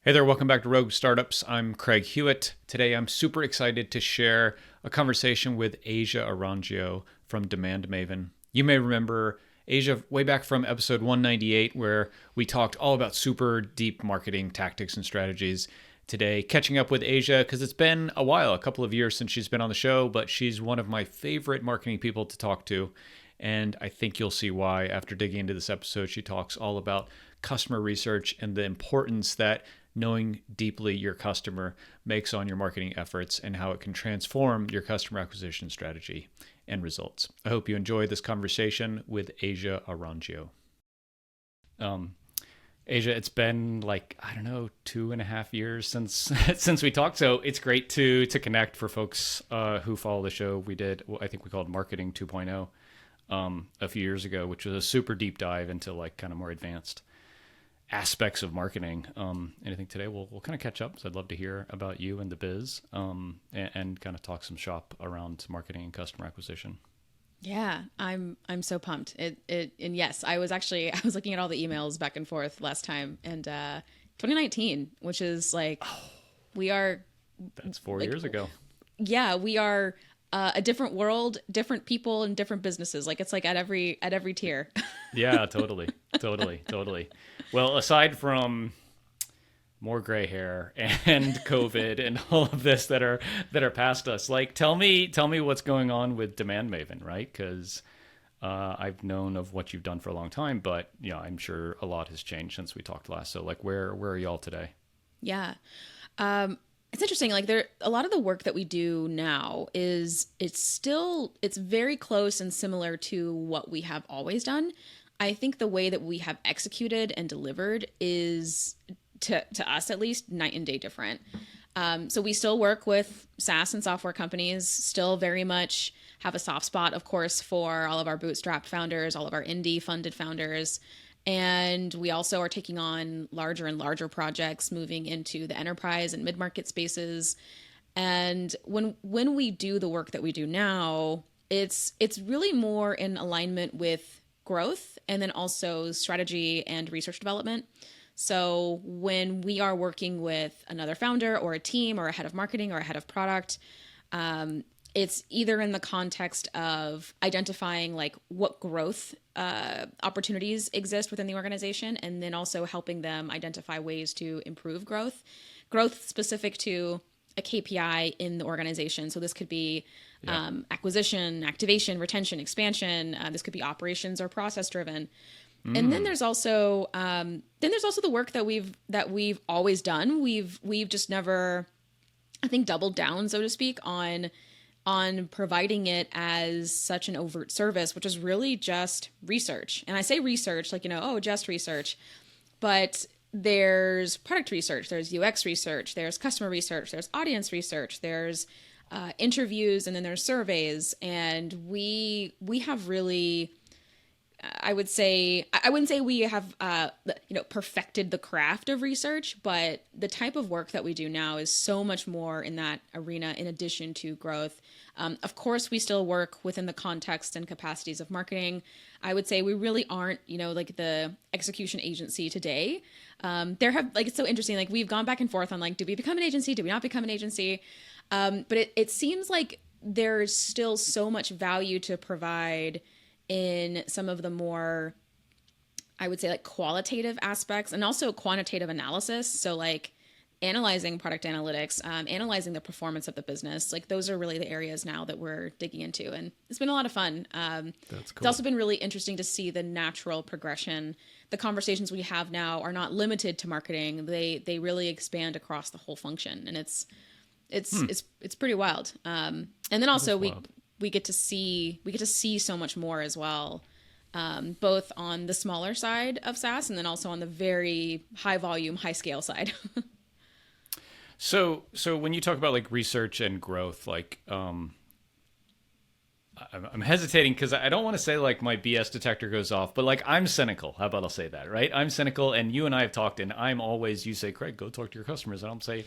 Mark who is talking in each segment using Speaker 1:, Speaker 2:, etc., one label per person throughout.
Speaker 1: Hey there, welcome back to Rogue Startups. I'm Craig Hewitt. Today I'm super excited to share a conversation with Asia Orangio from DemandMaven. You may remember Asia way back from episode 198, where we talked all about super deep marketing tactics and strategies. Today, catching up with Asia because it's been a while, a couple of years since she's been on the show, but she's one of my favorite marketing people to talk to. And I think you'll see why after digging into this episode. She talks all about customer research and the importance that knowing deeply your customer makes on your marketing efforts and how it can transform your customer acquisition strategy and results. I hope you enjoy this conversation with Asia Orangio. Asia, it's been like, I don't know, 2.5 years since since we talked. So it's great to connect for folks who follow the show. We did, I think we called Marketing 2.0 a few years ago, which was a super deep dive into like kind of more advanced aspects of marketing. And I think today we'll kind of catch up. So I'd love to hear about you and the biz, and kind of talk some shop around marketing and customer acquisition.
Speaker 2: Yeah, I'm so pumped. And yes, I was looking at all the emails back and forth last time, and 2019, which is like we are
Speaker 1: That's 4
Speaker 2: like
Speaker 1: years ago.
Speaker 2: yeah, we are a different world, different people and different businesses. Like it's like at every tier.
Speaker 1: Yeah, totally. Totally. Well, aside from more gray hair and COVID and all of this that are past us, like tell me what's going on with DemandMaven, right? Because I've known of what you've done for a long time, but yeah, I'm sure a lot has changed since we talked last. So like, where are y'all today?
Speaker 2: Yeah. It's interesting. Like a lot of the work that we do now it's very close and similar to what we have always done. I think the way that we have executed and delivered is to us at least night and day different. So we still work with SaaS and software companies, still very much have a soft spot, of course, for all of our bootstrapped founders, all of our indie funded founders. And we also are taking on larger and larger projects, moving into the enterprise and mid-market spaces. And when we do the work that we do now, it's really more in alignment with growth and then also strategy and research development. So when we are working with another founder or a team or a head of marketing or a head of product, it's either in the context of identifying like what growth opportunities exist within the organization, and then also helping them identify ways to improve growth specific to a KPI in the organization. So this could be acquisition, activation, retention, expansion. This could be operations or process driven. And then there's also the work that we've always done. We've just never, I think, doubled down, so to speak, on providing it as such an overt service, which is really just research. And I say research like, just research, but there's product research, there's UX research, there's customer research, there's audience research, there's interviews, and then there's surveys. And we have really, I wouldn't say we have, perfected the craft of research, but the type of work that we do now is so much more in that arena in addition to growth. Of course, we still work within the context and capacities of marketing. I would say we really aren't, like the execution agency today. It's so interesting. Like we've gone back and forth on like, do we become an agency? Do we not become an agency? But it seems like there's still so much value to provide in some of the more, I would say, like qualitative aspects and also quantitative analysis. So like analyzing product analytics, analyzing the performance of the business. Like those are really the areas now that we're digging into. And it's been a lot of fun.
Speaker 1: That's cool.
Speaker 2: It's also been really interesting to see the natural progression. The conversations we have now are not limited to marketing. They really expand across the whole function. And it's pretty wild. And then also we get to see so much more as well, both on the smaller side of SaaS and then also on the very high volume, high scale side.
Speaker 1: So when you talk about like research and growth, like I'm hesitating because I don't want to say like my BS detector goes off, but like I'm cynical. How about I'll say that, right? I'm cynical, and you and I have talked, and you say, Craig, go talk to your customers. And I'll say,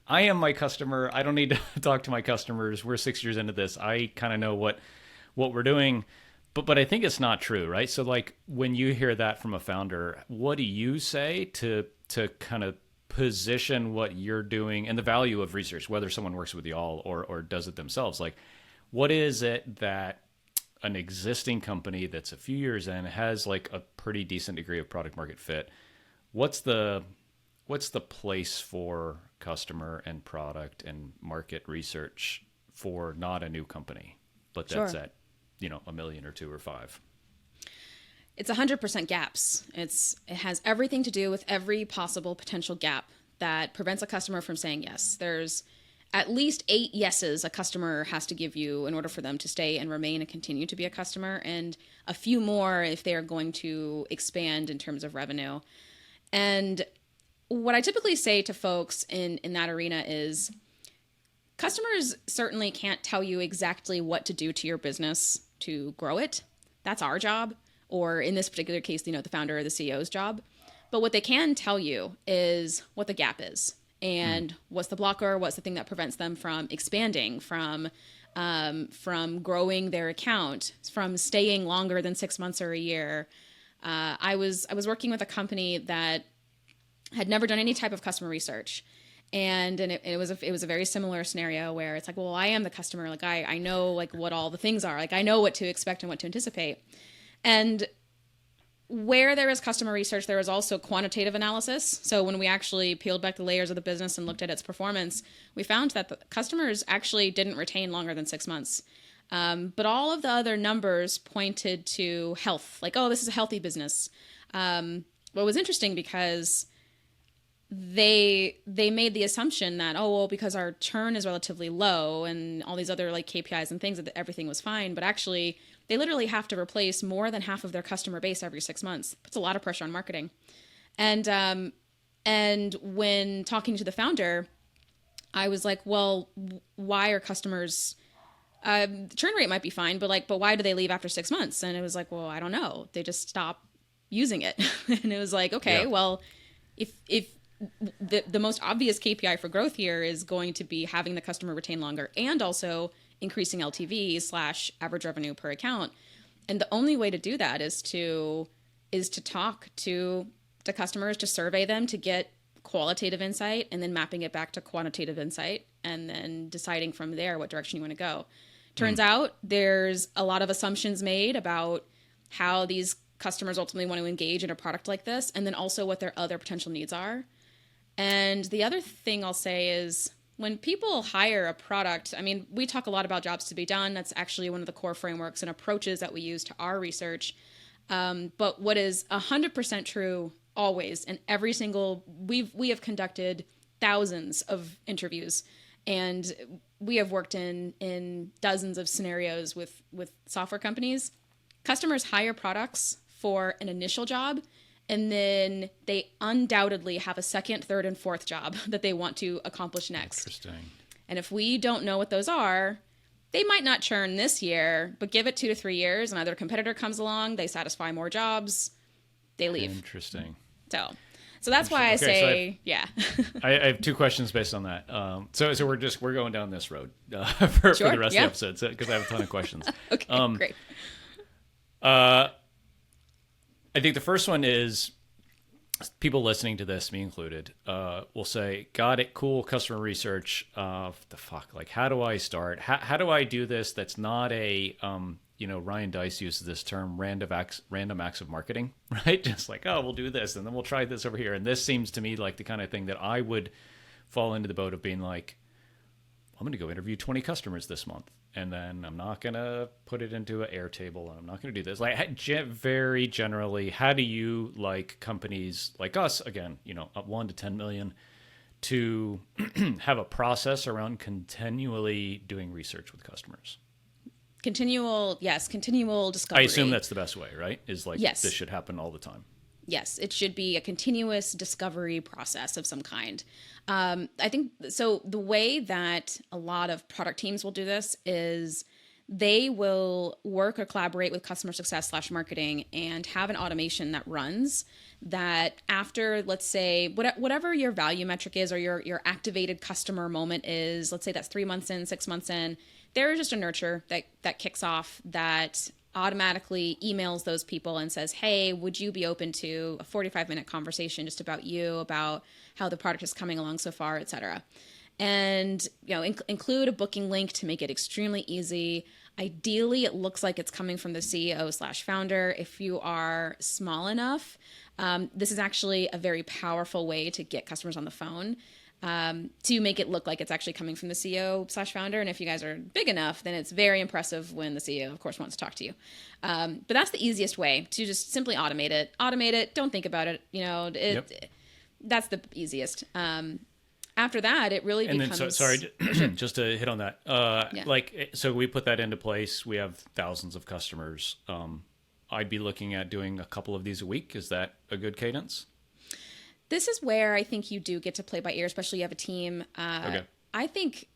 Speaker 1: I am my customer. I don't need to talk to my customers. We're 6 years into this. I kind of know what we're doing. But I think it's not true, right? So like when you hear that from a founder, what do you say to kind of position what you're doing and the value of research, whether someone works with y'all or does it themselves. Like, what is it that an existing company that's a few years in has like a pretty decent degree of product market fit? What's the place for customer and product and market research for not a new company, but that's
Speaker 2: Sure.
Speaker 1: at, $1 million or 2 or 5?
Speaker 2: It's 100% gaps. It has everything to do with every possible potential gap that prevents a customer from saying yes. There's at least 8 yeses a customer has to give you in order for them to stay and remain and continue to be a customer, and a few more if they are going to expand in terms of revenue. And what I typically say to folks in that arena is customers certainly can't tell you exactly what to do to your business to grow it. That's our job, or in this particular case, the founder or the CEO's job. But what they can tell you is what the gap is and what's the blocker, what's the thing that prevents them from expanding, from growing their account, from staying longer than 6 months or a year. I was working with a company that had never done any type of customer research. And it was a very similar scenario where it's like, well, I am the customer. Like I know like what all the things are. Like I know what to expect and what to anticipate. And where there is customer research, there is also quantitative analysis. So when we actually peeled back the layers of the business and looked at its performance, we found that the customers actually didn't retain longer than 6 months. But all of the other numbers pointed to health. Like, oh, this is a healthy business. What was interesting because they made the assumption that, oh, well, because our churn is relatively low and all these other like KPIs and things, that everything was fine. But actually, they literally have to replace more than half of their customer base every 6 months. Puts a lot of pressure on marketing. And when talking to the founder, I was like, well, why are customers, the churn rate might be fine, but why do they leave after 6 months? And it was like, well, I don't know. They just stop using it. And it was like, okay,
Speaker 1: Yeah.
Speaker 2: well, if the most obvious KPI for growth here is going to be having the customer retain longer and also increasing LTV / average revenue per account. And the only way to do that is to talk to customers, to survey them, to get qualitative insight, and then mapping it back to quantitative insight, and then deciding from there what direction you want to go. Turns out there's a lot of assumptions made about how these customers ultimately want to engage in a product like this, and then also what their other potential needs are. And the other thing I'll say is when people hire a product, I mean, we talk a lot about jobs to be done. That's actually one of the core frameworks and approaches that we use to our research. But what is 100% true always, and every single, we have conducted thousands of interviews, and we have worked in dozens of scenarios with software companies. Customers hire products for an initial job, and then they undoubtedly have a second, third, and fourth job that they want to accomplish next.
Speaker 1: Interesting.
Speaker 2: And if we don't know what those are, they might not churn this year, but give it 2 to 3 years, and either a competitor comes along, they satisfy more jobs, they leave.
Speaker 1: Interesting.
Speaker 2: So that's why I say, yeah.
Speaker 1: I have 2 questions based on that. So we're going down this road for the rest of the episode, because I have a ton of questions.
Speaker 2: Okay, great.
Speaker 1: I think the first one is people listening to this, me included, will say, got it, cool, customer research. The fuck? Like, how do I start? How do I do this that's not a, Ryan Deiss uses this term, random acts of marketing, right? Just like, oh, we'll do this, and then we'll try this over here. And this seems to me like the kind of thing that I would fall into the boat of being like, I'm going to go interview 20 customers this month, and then I'm not going to put it into an Airtable, and I'm not going to do this. Like, very generally, how do you, like companies like us, again, up 1 to 10 million, to have a process around continually doing research with customers?
Speaker 2: Continual discovery.
Speaker 1: I assume that's the best way, right? Is like,
Speaker 2: yes.
Speaker 1: This should happen all the time.
Speaker 2: Yes, it should be a continuous discovery process of some kind. I think so. The way that a lot of product teams will do this is they will work or collaborate with customer success / marketing and have an automation that runs that after, let's say, whatever your value metric is or your activated customer moment is, let's say that's 3 months in, 6 months in, there is just a nurture that kicks off that automatically emails those people and says, hey, would you be open to a 45-minute conversation just about you, about how the product is coming along so far, et cetera. And, include a booking link to make it extremely easy. Ideally, it looks like it's coming from the CEO/founder. If you are small enough, this is actually a very powerful way to get customers on the phone, to make it look like it's actually coming from the CEO/founder. And if you guys are big enough, then it's very impressive when the CEO, of course, wants to talk to you. But that's the easiest way, to just simply automate it. Automate it. Don't think about it.
Speaker 1: Yep.
Speaker 2: That's the easiest. After that, it really becomes...
Speaker 1: And then, sorry, just to hit on that. So we put that into place. We have thousands of customers. I'd be looking at doing a couple of these a week. Is that a good cadence?
Speaker 2: This is where I think you do get to play by ear, especially you have a team.
Speaker 1: Okay.
Speaker 2: I think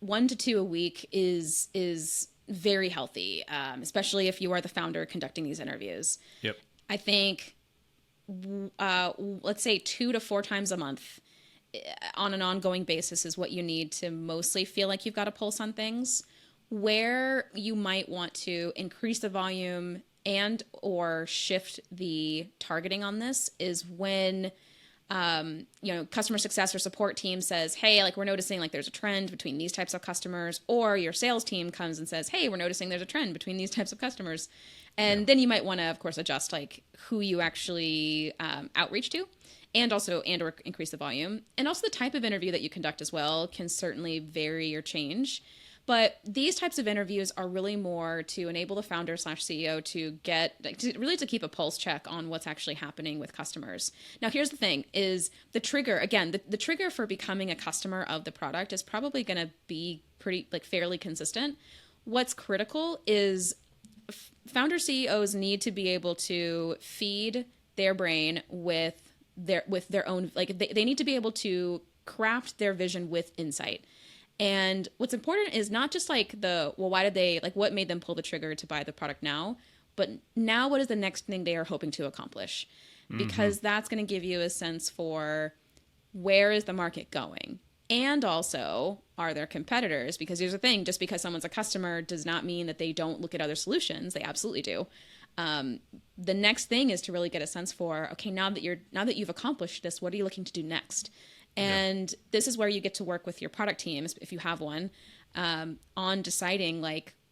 Speaker 2: 1 to 2 a week is very healthy, especially if you are the founder conducting these interviews.
Speaker 1: Yep.
Speaker 2: I think, let's say 2 to 4 times a month on an ongoing basis is what you need to mostly feel like you've got a pulse on things. Where you might want to increase the volume and or shift the targeting on this is when customer success or support team says, hey, like, we're noticing like there's a trend between these types of customers, or your sales team comes and says, hey, we're noticing there's a trend between these types of customers. And then you might want to, of course, adjust like who you actually outreach to, and or increase the volume. And also the type of interview that you conduct as well can certainly vary or change. But these types of interviews are really more to enable the founder/CEO to keep a pulse check on what's actually happening with customers. Now, here's the thing is the trigger, again, the trigger for becoming a customer of the product is probably going to be fairly consistent. What's critical is founder CEOs need to be able to feed their brain with their own, they need to be able to craft their vision with insight. And what's important is not just what made them pull the trigger to buy the product now, but now what is the next thing they are hoping to accomplish? Because that's going to give you a sense for where is the market going? And also, are there competitors? Because here's the thing, just because someone's a customer does not mean that they don't look at other solutions. They absolutely do. The next thing is to really get a sense for, okay, now that you've accomplished this, what are you looking to do next? And this is where you get to work with your product teams, if you have one, on deciding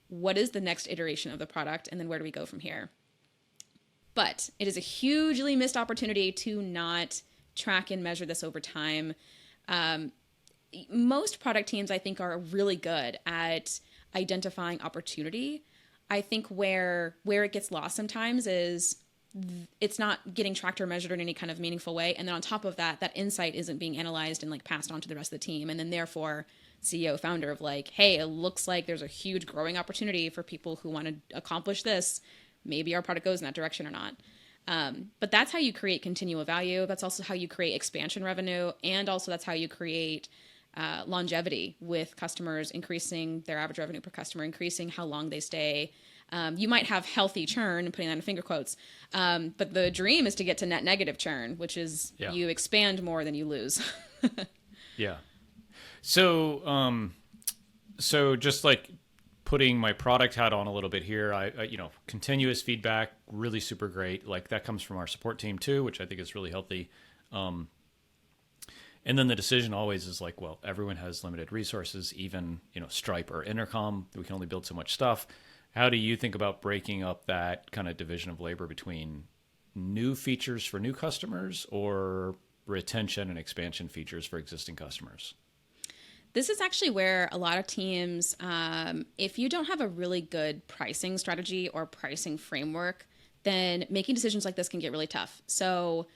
Speaker 2: what is the next iteration of the product, and then where do we go from here? But it is a hugely missed opportunity to not track and measure this over time. Most product teams, I think, are really good at identifying opportunity. I think where it gets lost sometimes is it's not getting tracked or measured in any kind of meaningful way. And then on top of that insight isn't being analyzed and passed on to the rest of the team. And then therefore CEO founder of hey, it looks like there's a huge growing opportunity for people who want to accomplish this. Maybe our product goes in that direction or not. But that's how you create continual value. That's also how you create expansion revenue. And also that's how you create longevity with customers, increasing their average revenue per customer, increasing how long they stay. You might have healthy churn, putting that in finger quotes, but the dream is to get to net negative churn, which is you expand more than you lose.
Speaker 1: Yeah. So just putting my product hat on a little bit here, I continuous feedback, really super great. That comes from our support team too, which I think is really healthy. And then the decision always is well, everyone has limited resources, even, Stripe or Intercom, we can only build so much stuff. How do you think about breaking up that kind of division of labor between new features for new customers or retention and expansion features for existing customers?
Speaker 2: This is actually where a lot of teams, if you don't have a really good pricing strategy or pricing framework, then making decisions like this can get really tough. So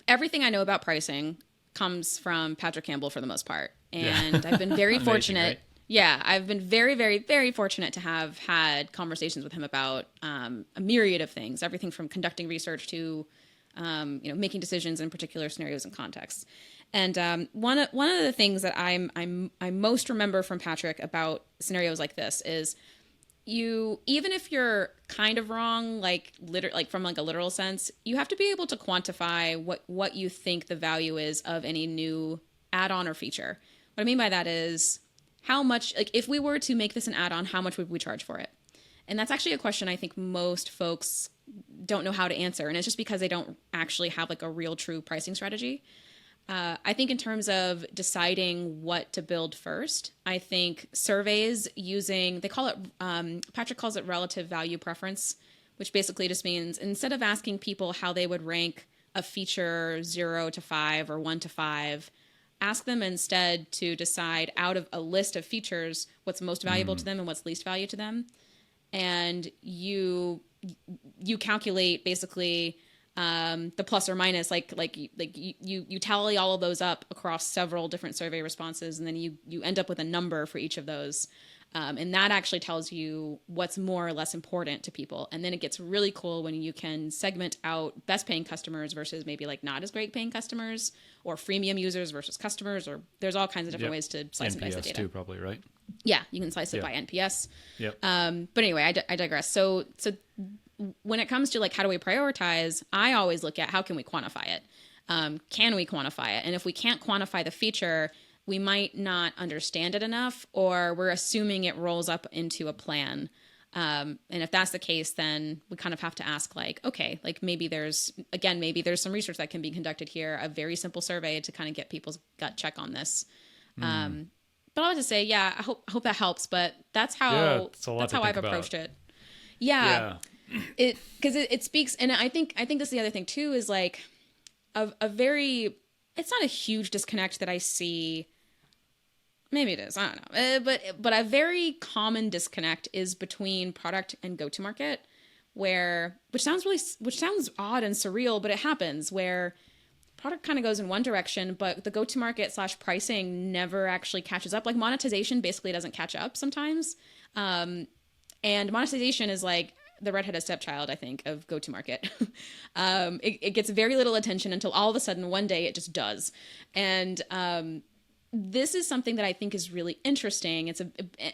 Speaker 2: everything I know about pricing comes from Patrick Campbell for the most part. And I've been very fortunate.
Speaker 1: Amazing, right?
Speaker 2: Yeah, I've been very, very, very fortunate to have had conversations with him about a myriad of things, everything from conducting research to making decisions in particular scenarios and contexts. And one of the things that I most remember from Patrick about scenarios like this is even if you're kind of wrong, from a literal sense, you have to be able to quantify what you think the value is of any new add-on or feature. What I mean by that is, how much, like if we were to make this an add-on, how much would we charge for it? And that's actually a question I think most folks don't know how to answer. And it's just because they don't actually have like a real true pricing strategy. I think in terms of deciding what to build first, I think surveys using, they call it, Patrick calls it relative value preference, which basically just means instead of asking people how they would rank a feature 0 to 5 or 1 to 5, ask them instead to decide out of a list of features what's most valuable to them and what's least value to them. And you calculate basically the plus or minus, you tally all of those up across several different survey responses, and then you end up with a number for each of those. And that actually tells you what's more or less important to people. And then it gets really cool when you can segment out best paying customers versus maybe like not as great paying customers, or freemium users versus customers, or there's all kinds of different ways to slice and dice the data.
Speaker 1: too, probably, right?
Speaker 2: Yeah, you can slice it by NPS.
Speaker 1: Yep.
Speaker 2: But anyway, I digress. So when it comes to like how do we prioritize, I always look at how can we quantify it. Can we quantify it? And if we can't quantify the feature, we might not understand it enough, or we're assuming it rolls up into a plan. And if that's the case, then we kind of have to ask like, okay, like maybe there's some research that can be conducted here, a very simple survey to kind of get people's gut check on this. But I'll just say, yeah, I hope that helps. But that's how I've approached it. Yeah. It speaks, and I think that's the other thing too, is like a very, it's not a huge disconnect that I see. Maybe it is, I don't know. But a very common disconnect is between product and go-to-market, which sounds odd and surreal, but it happens where product kind of goes in one direction, but the go-to-market / pricing never actually catches up. Like monetization basically doesn't catch up sometimes. And monetization is like the redheaded stepchild, I think, of go-to-market. It gets very little attention until all of a sudden one day it just does. And this is something that I think is really interesting.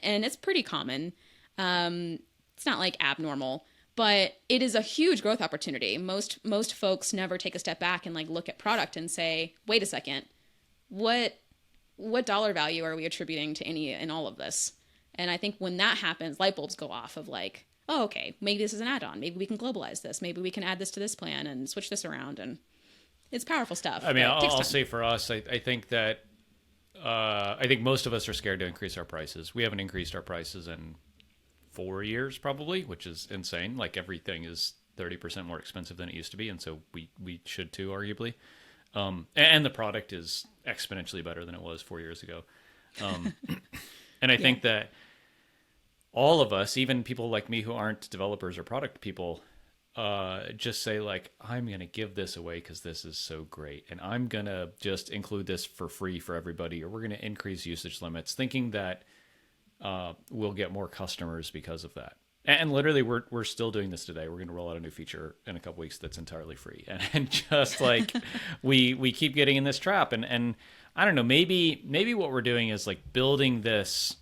Speaker 2: And it's pretty common. It's not like abnormal, but it is a huge growth opportunity. Most folks never take a step back and like look at product and say, wait a second, what dollar value are we attributing to any and all of this? And I think when that happens, light bulbs go off of like, oh, okay, maybe this is an add-on. Maybe we can globalize this. Maybe we can add this to this plan and switch this around. And it's powerful stuff.
Speaker 1: I mean, I'll say for us, I think that I think most of us are scared to increase our prices. We haven't increased our prices in 4 years probably, which is insane. Like everything is 30% more expensive than it used to be. And so we should too, arguably. And the product is exponentially better than it was 4 years ago. And I think that all of us, even people like me who aren't developers or product people, just say like, I'm going to give this away because this is so great. And I'm going to just include this for free for everybody, or we're going to increase usage limits, thinking that we'll get more customers because of that. And literally, we're still doing this today. We're going to roll out a new feature in a couple weeks that's entirely free. And just like we keep getting in this trap. And I don't know, maybe what we're doing is like building this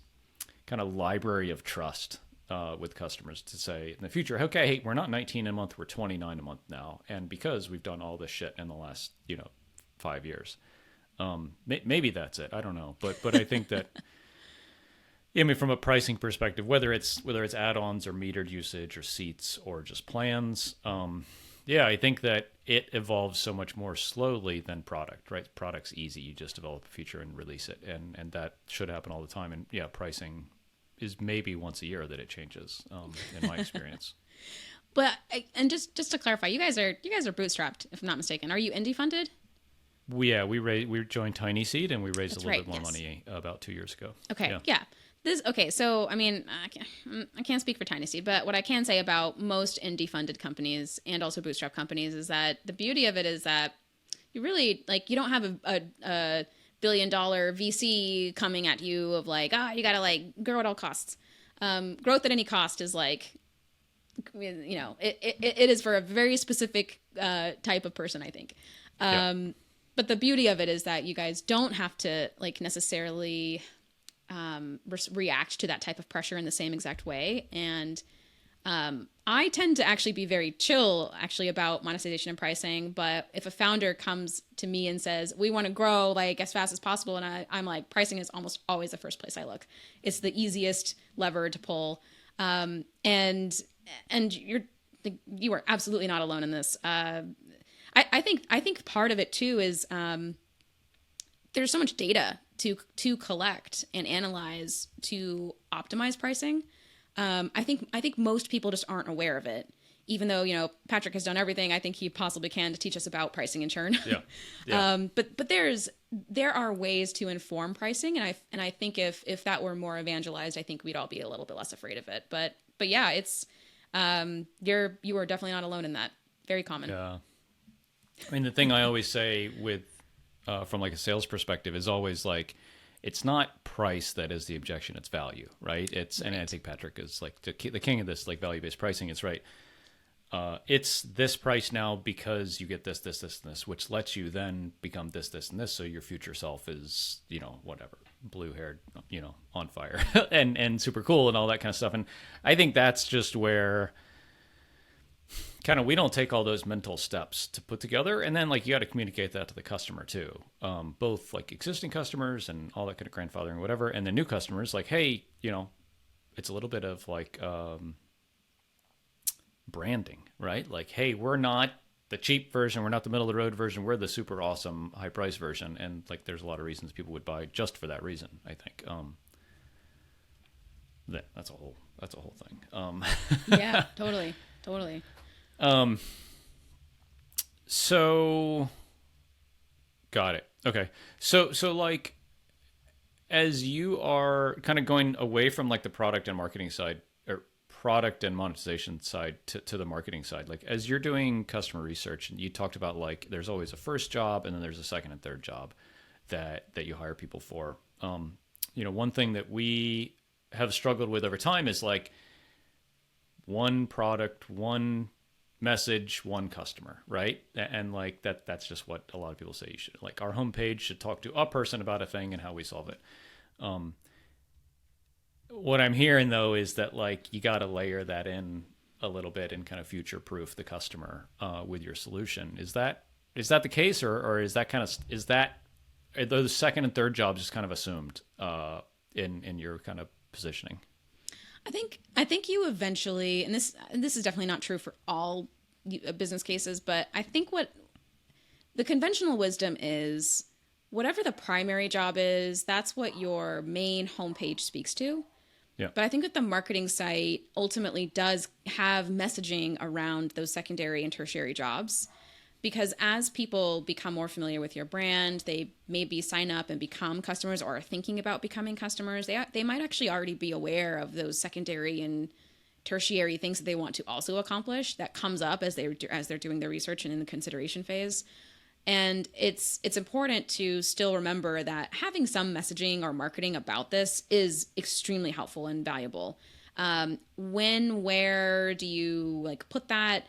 Speaker 1: kind of library of trust with customers to say in the future, okay, hey, we're not 19 a month, we're 29 a month now. And because we've done all this shit in the last, 5 years, maybe that's it. I don't know. But I think that, I mean, from a pricing perspective, whether it's add-ons or metered usage or seats or just plans, I think that it evolves so much more slowly than product, right? Product's easy. You just develop a feature and release it. And that should happen all the time. And pricing is maybe once a year that it changes, in my experience.
Speaker 2: But and just to clarify, you guys are bootstrapped, if I'm not mistaken. Are you indie funded?
Speaker 1: We joined Tiny Seed and we raised a little bit more money about 2 years ago.
Speaker 2: Okay, yeah. So I mean, I can't speak for Tiny Seed, but what I can say about most indie funded companies and also bootstrap companies is that the beauty of it is that you really you don't have a $1 billion VC coming at you of like, you gotta like grow at all costs. Growth at any cost is like, it is for a very specific type of person, I think. But the beauty of it is that you guys don't have to like necessarily react to that type of pressure in the same exact way. And I tend to actually be very chill actually about monetization and pricing. But if a founder comes to me and says, we want to grow like as fast as possible, and I'm like, pricing is almost always the first place I look. It's the easiest lever to pull. And you are absolutely not alone in this. I think part of it too is there's so much data to collect and analyze to optimize pricing. I think most people just aren't aware of it. Even though, Patrick has done everything I think he possibly can to teach us about pricing and churn.
Speaker 1: Yeah.
Speaker 2: But there are ways to inform pricing, and I think if that were more evangelized, I think we'd all be a little bit less afraid of it. But yeah, it's you are definitely not alone in that. Very common.
Speaker 1: Yeah. I mean, the thing I always say with from like a sales perspective is always like, it's not price that is the objection, it's value, right? And I think Patrick is like the king of this, like value-based pricing. It's right. It's this price now because you get this, this, this, and this, which lets you then become this, this, and this. So your future self is, whatever, blue-haired, on fire and super cool and all that kind of stuff. And I think that's just where kind of we don't take all those mental steps to put together, and then like you got to communicate that to the customer too, both like existing customers and all that kind of grandfathering or whatever, and the new customers like, hey, it's a little bit of like branding, right? Like, hey, we're not the cheap version, we're not the middle of the road version, we're the super awesome high price version. And like there's a lot of reasons people would buy just for that reason, I think. That's a whole thing.
Speaker 2: Yeah, totally.
Speaker 1: So got it. Okay. So like, as you are kind of going away from like the product and marketing side, or product and monetization side to the marketing side, like as you're doing customer research, and you talked about like, there's always a first job and then there's a second and third job that you hire people for. One thing that we have struggled with over time is like one product, one message, one customer, right? And like that's just what a lot of people say you should, like, our homepage should talk to a person about a thing and how we solve it. What I'm hearing though is that like you got to layer that in a little bit and kind of future proof the customer with your solution. Is that the case, or is that are those second and third jobs just kind of assumed in your kind of positioning?
Speaker 2: I think you eventually, and this is definitely not true for all business cases, but I think what the conventional wisdom is, whatever the primary job is, that's what your main homepage speaks to.
Speaker 1: Yeah.
Speaker 2: But I think that the marketing site ultimately does have messaging around those secondary and tertiary jobs. Because as people become more familiar with your brand, they maybe sign up and become customers or are thinking about becoming customers. They might actually already be aware of those secondary and tertiary things that they want to also accomplish that comes up as they're doing their research and in the consideration phase. And it's important to still remember that having some messaging or marketing about this is extremely helpful and valuable. Where do you like put that?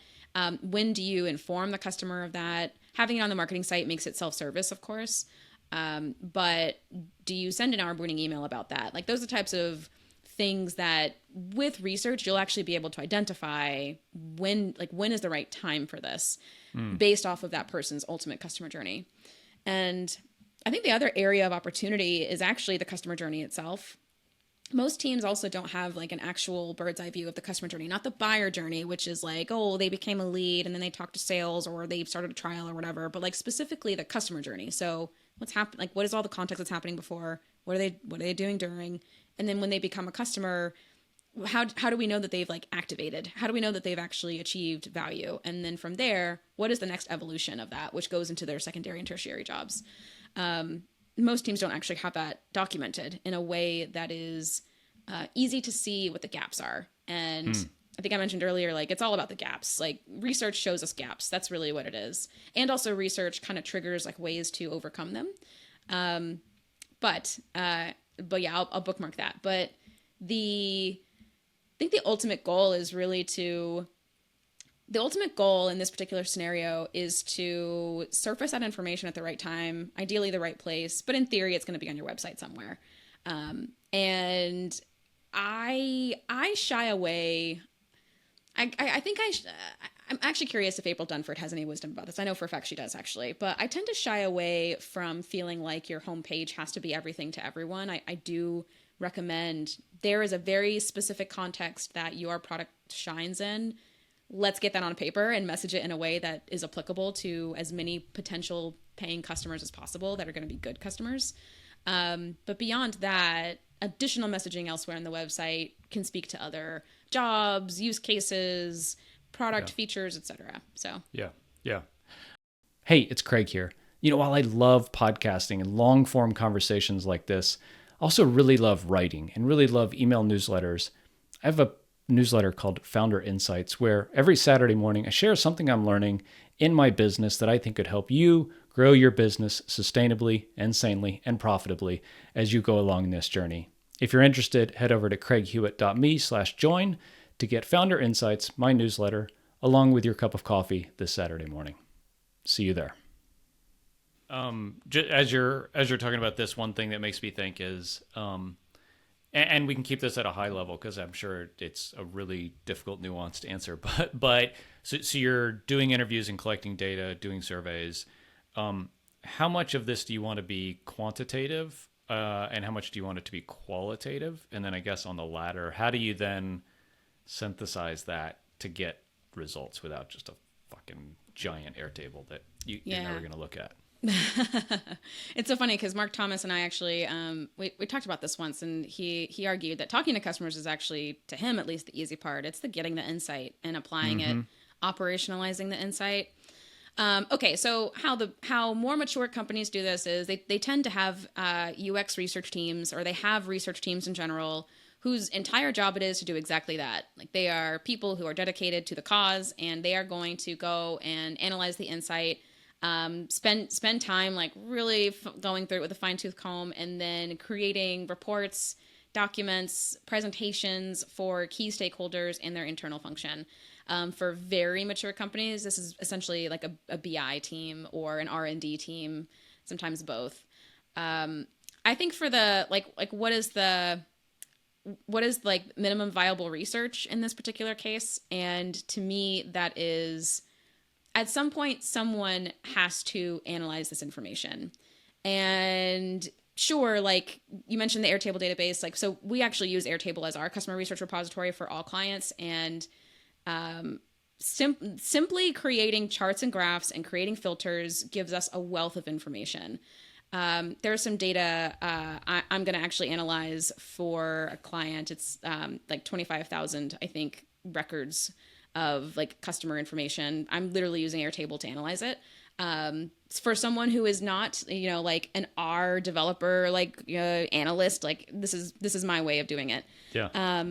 Speaker 2: When do you inform the customer of that? Having it on the marketing site makes it self-service, of course. But do you send an onboarding email about that? Like, those are the types of things that with research, you'll actually be able to identify when is the right time for this based off of that person's ultimate customer journey. And I think the other area of opportunity is actually the customer journey itself. Most teams also don't have like an actual bird's eye view of the customer journey, not the buyer journey, which is like, oh, they became a lead and then they talked to sales or they started a trial or whatever, but like specifically the customer journey. So what's happening? Like, what is all the context that's happening before? What are they doing during? And then when they become a customer, how do we know that they've like activated? How do we know that they've actually achieved value? And then from there, what is the next evolution of that, which goes into their secondary and tertiary jobs? Most teams don't actually have that documented in a way that is easy to see what the gaps are. And I think I mentioned earlier, like, it's all about the gaps. Like, research shows us gaps. That's really what it is. And also research kind of triggers like ways to overcome them. But yeah, I'll bookmark that. But I think the ultimate goal in this particular scenario is to surface that information at the right time, ideally the right place, but in theory, it's going to be on your website somewhere. And I shy away. I think I'm actually curious if April Dunford has any wisdom about this. I know for a fact she does, actually. But I tend to shy away from feeling like your homepage has to be everything to everyone. I do recommend there is a very specific context that your product shines in. Let's get that on paper and message it in a way that is applicable to as many potential paying customers as possible that are going to be good customers. But beyond that, additional messaging elsewhere on the website can speak to other jobs, use cases, product features, etc. So
Speaker 1: yeah. Hey, it's Craig here. While I love podcasting and long form conversations like this, I also really love writing and really love email newsletters. I have a newsletter called Founder Insights, where every Saturday morning I share something I'm learning in my business that I think could help you grow your business sustainably and sanely and profitably as you go along this journey. If you're interested, head over to craighewitt.me/join to get Founder Insights, my newsletter, along with your cup of coffee this Saturday morning. See you there. As you're talking about this, one thing that makes me think is, and we can keep this at a high level because I'm sure it's a really difficult, nuanced answer. But so you're doing interviews and collecting data, doing surveys. How much of this do you want to be quantitative, and how much do you want it to be qualitative? And then I guess on the latter, how do you then synthesize that to get results without just a fucking giant Airtable that you're never going to look at?
Speaker 2: It's so funny because Mark Thomas and I actually we talked about this once, and he argued that talking to customers is actually, to him at least, the easy part. It's the getting the insight and applying it, operationalizing the insight. Okay, so how more mature companies do this is they tend to have UX research teams, or they have research teams in general, whose entire job it is to do exactly that. Like, they are people who are dedicated to the cause, and they are going to go and analyze the insight, spend time like really going through it with a fine-tooth comb, and then creating reports, documents, presentations for key stakeholders and their internal function. For very mature companies, this is essentially like a BI team or an R&D team, sometimes both. I think for the like what is like minimum viable research in this particular case, and to me that is, at some point someone has to analyze this information. And sure, like you mentioned the Airtable database, like, so we actually use Airtable as our customer research repository for all clients, and simply creating charts and graphs and creating filters gives us a wealth of information. There's some data I'm going to actually analyze for a client. It's like 25,000, I think, records of like customer information. I'm literally using Airtable to analyze it. For someone who is not, like an R developer, like analyst, like this is my way of doing it.
Speaker 1: Yeah.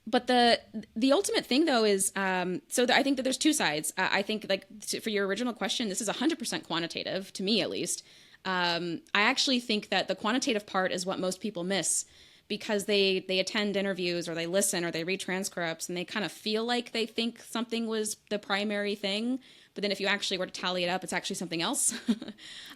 Speaker 2: But the ultimate thing though is, I think that there's two sides. I think, like, for your original question, this is 100% quantitative, to me at least. I actually think that the quantitative part is what most people miss, because they attend interviews, or they listen, or they read transcripts, and they kind of feel like they think something was the primary thing. But then if you actually were to tally it up, it's actually something else.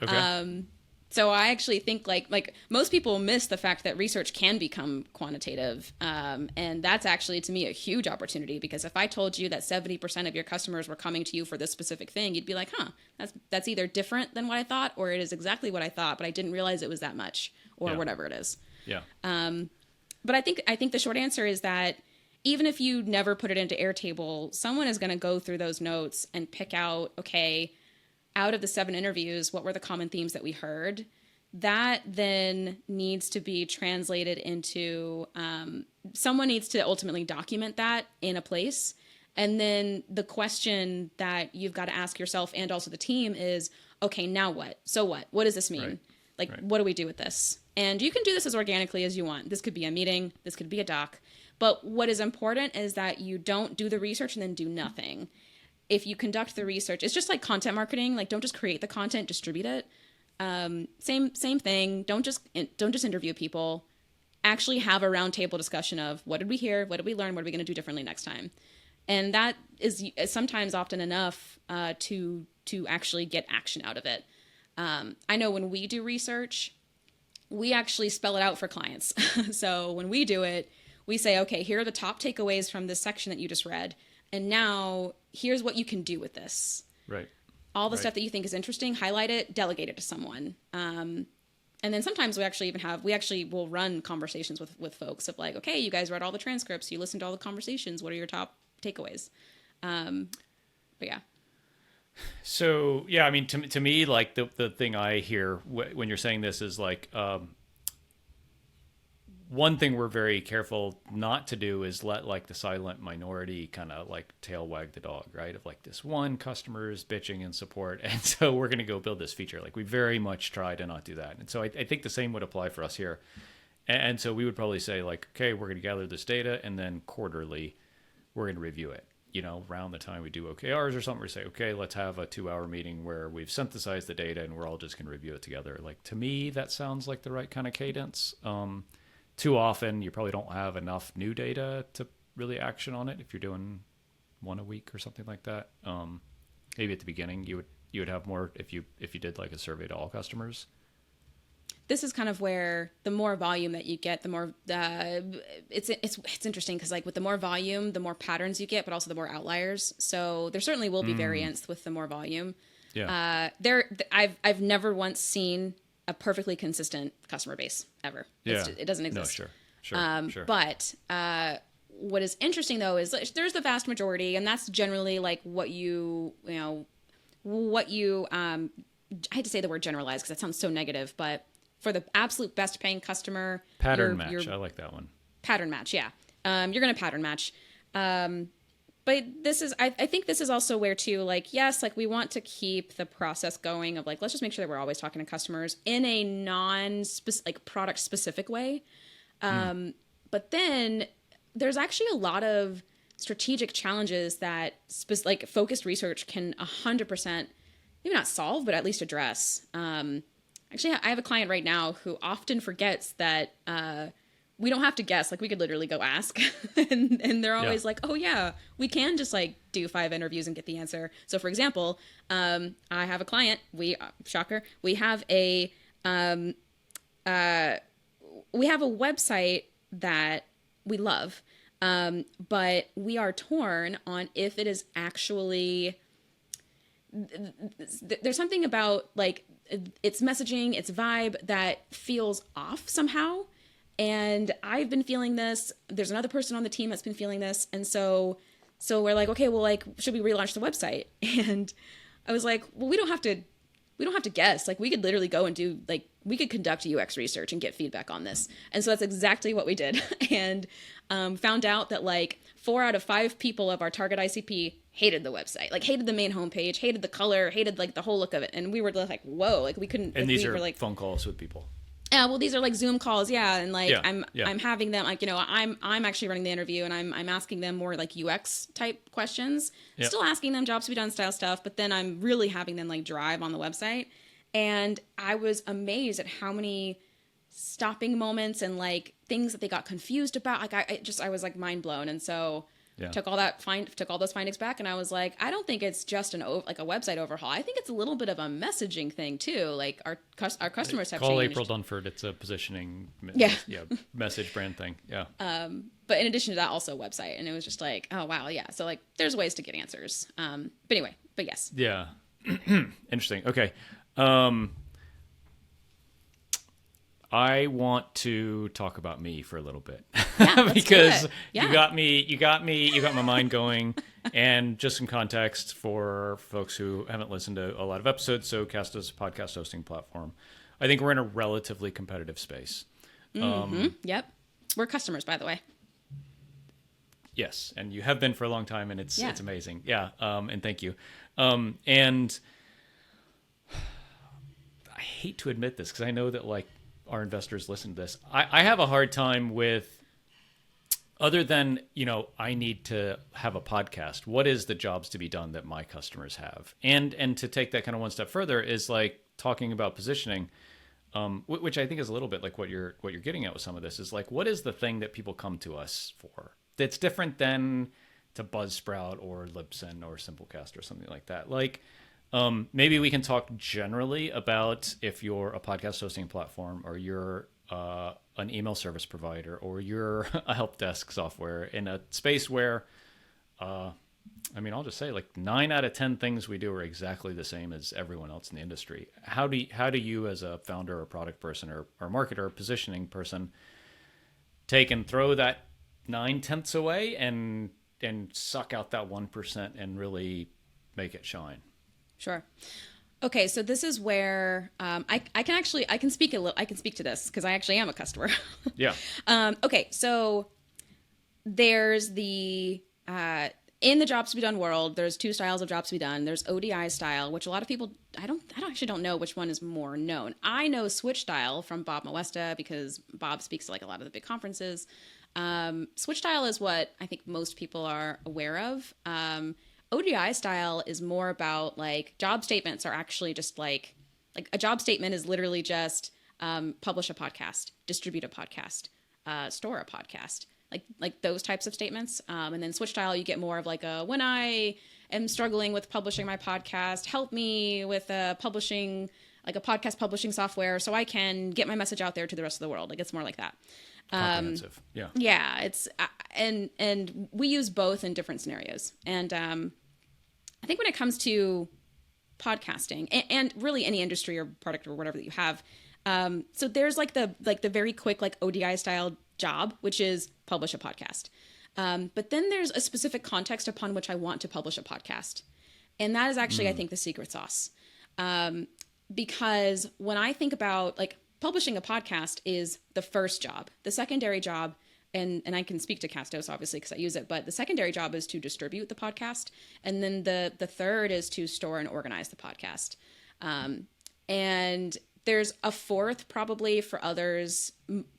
Speaker 1: Okay.
Speaker 2: So I actually think like most people miss the fact that research can become quantitative. And that's actually, to me, a huge opportunity, because if I told you that 70% of your customers were coming to you for this specific thing, you'd be like, that's either different than what I thought, or it is exactly what I thought, but I didn't realize it was that much, or whatever it is.
Speaker 1: Yeah.
Speaker 2: But I think the short answer is that even if you never put it into Airtable, someone is going to go through those notes and pick out, okay, out of the 7 interviews, what were the common themes that we heard? That then needs to be translated into, someone needs to ultimately document that in a place. And then the question that you've got to ask yourself, and also the team, is, okay, now what? So what? What does this mean? Right. What do we do with this? And you can do this as organically as you want. This could be a meeting. This could be a doc. But what is important is that you don't do the research and then do nothing. If you conduct the research, it's just like content marketing. Like, don't just create the content, distribute it. Same thing. Don't just interview people. Actually have a roundtable discussion of, what did we hear? What did we learn? What are we going to do differently next time? And that is sometimes often enough to actually get action out of it. I know when we do research, we actually spell it out for clients. So when we do it, we say, okay, here are the top takeaways from this section that you just read. And now here's what you can do with this.
Speaker 1: Right.
Speaker 2: All the stuff that you think is interesting, highlight it, delegate it to someone. And then sometimes we actually will run conversations with folks of like, okay, you guys read all the transcripts, you listened to all the conversations. What are your top takeaways? But yeah.
Speaker 1: So, yeah, I mean, to me, like the thing I hear when you're saying this is like, one thing we're very careful not to do is let like the silent minority kind of like tail wag the dog, right? Of like this one customer is bitching in support, and so we're going to go build this feature. Like we very much try to not do that. And so I think the same would apply for us here. And so we would probably say like, okay, we're going to gather this data, and then quarterly we're going to review it. You know, around the time we do OKRs or something, we say, okay, let's have a 2-hour meeting where we've synthesized the data and we're all just going to review it together. Like to me, that sounds like the right kind of cadence. Too often, you probably don't have enough new data to really action on it. If you're doing one a week or something like that, maybe at the beginning you would have more if you did like a survey to all customers.
Speaker 2: This is kind of where the more volume that you get, the more it's interesting because like with the more volume, the more patterns you get, but also the more outliers. So there certainly will be variance with the more volume.
Speaker 1: Yeah.
Speaker 2: I've never once seen a perfectly consistent customer base ever.
Speaker 1: Yeah.
Speaker 2: It doesn't exist.
Speaker 1: No, sure. Sure.
Speaker 2: But what is interesting though is there's the vast majority, and that's generally like I hate to say the word generalize because that sounds so negative, but for the absolute best paying customer,
Speaker 1: pattern match. I like that one.
Speaker 2: Pattern match. Yeah. You're going to pattern match. But this is, I think this is also where too, like, yes, like we want to keep the process going of like, let's just make sure that we're always talking to customers in a like product specific way. But then there's actually a lot of strategic challenges that like focused research can 100%, maybe not solve, but at least address. Actually, I have a client right now who often forgets that, we don't have to guess. Like we could literally go ask and they're always like, oh yeah, we can just like do 5 interviews and get the answer. So for example, I have a client, shocker, we have a website that we love. But we are torn on if it is actually, there's something about like its messaging, its vibe that feels off somehow. And I've been feeling this. There's another person on the team that's been feeling this. And so we're like, okay, well, like, should we relaunch the website? And I was like, well, we don't have to guess. Like we could literally go and do like, we could conduct UX research and get feedback on this. And so that's exactly what we did. And found out that like 4 out of 5 people of our target ICP hated the website, like hated the main homepage, hated the color, hated like the whole look of it. And we were like, whoa, like we couldn't.
Speaker 1: And
Speaker 2: like,
Speaker 1: these
Speaker 2: we
Speaker 1: are
Speaker 2: were, like,
Speaker 1: phone calls with people.
Speaker 2: Yeah, well, these are like Zoom calls, yeah, and like I'm having them like I'm actually running the interview and I'm asking them more like UX type questions, still asking them jobs to be done style stuff, but then I'm really having them like drive on the website, and I was amazed at how many stopping moments and like things that they got confused about. Like I was like mind blown, and so. Took all those findings back, and I was like, I don't think it's just like a website overhaul. I think it's a little bit of a messaging thing too. Like our customers have
Speaker 1: changed. Call
Speaker 2: April
Speaker 1: Dunford. It's a positioning, message brand thing. Yeah.
Speaker 2: But in addition to that, also website, and it was just like, oh wow, yeah. So like, there's ways to get answers. But anyway, but yes.
Speaker 1: Yeah. Interesting. Okay. I want to talk about me for a little bit because you got my mind going. And just some context for folks who haven't listened to a lot of episodes. So Castos, podcast hosting platform. I think we're in a relatively competitive space.
Speaker 2: Yep. We're customers, by the way.
Speaker 1: Yes. And you have been for a long time, and it's amazing. Yeah. And thank you. And I hate to admit this because I know that like, our investors listen to this. I have a hard time with, other than, I need to have a podcast. What is the jobs to be done that my customers have? And to take that kind of one step further is like talking about positioning, which I think is a little bit like what you're getting at with some of this is like, what is the thing that people come to us for that's different than to Buzzsprout or Libsyn or Simplecast or something like that? Like, maybe we can talk generally about if you're a podcast hosting platform or you're an email service provider or you're a help desk software in a space where I mean, I'll just say like 9 out of 10 things we do are exactly the same as everyone else in the industry. How do you as a founder or product person or marketer or positioning person take and throw that 9/10 away and suck out that 1% and really make it shine?
Speaker 2: Sure. Okay, so this is where I can speak I can speak to this because I actually am a customer.
Speaker 1: Yeah.
Speaker 2: Okay, so there's the in the jobs to be done world, there's two styles of jobs to be done. There's ODI style, which a lot of people I don't know which one is more known. I know Switch style from Bob Moesta because Bob speaks to like a lot of the big conferences. Switch style is what I think most people are aware of. ODI style is more about like job statements are actually just like a job statement is literally just publish a podcast, distribute a podcast, store a podcast, like those types of statements. And then switch style, you get more of like when I am struggling with publishing my podcast, help me with publishing like a podcast publishing software so I can get my message out there to the rest of the world. Like it's more like that.
Speaker 1: Comprehensive. Yeah.
Speaker 2: Yeah, it's and we use both in different scenarios. And I think when it comes to podcasting and really any industry or product or whatever that you have, so there's like the very quick like ODI style job, which is publish a podcast. But then there's a specific context upon which I want to publish a podcast, and that is actually I think the secret sauce, because when I think about like publishing a podcast is the first job. The secondary job, and I can speak to Castos obviously because I use it, but the secondary job is to distribute the podcast. And then the third is to store and organize the podcast. And there's a fourth probably for others,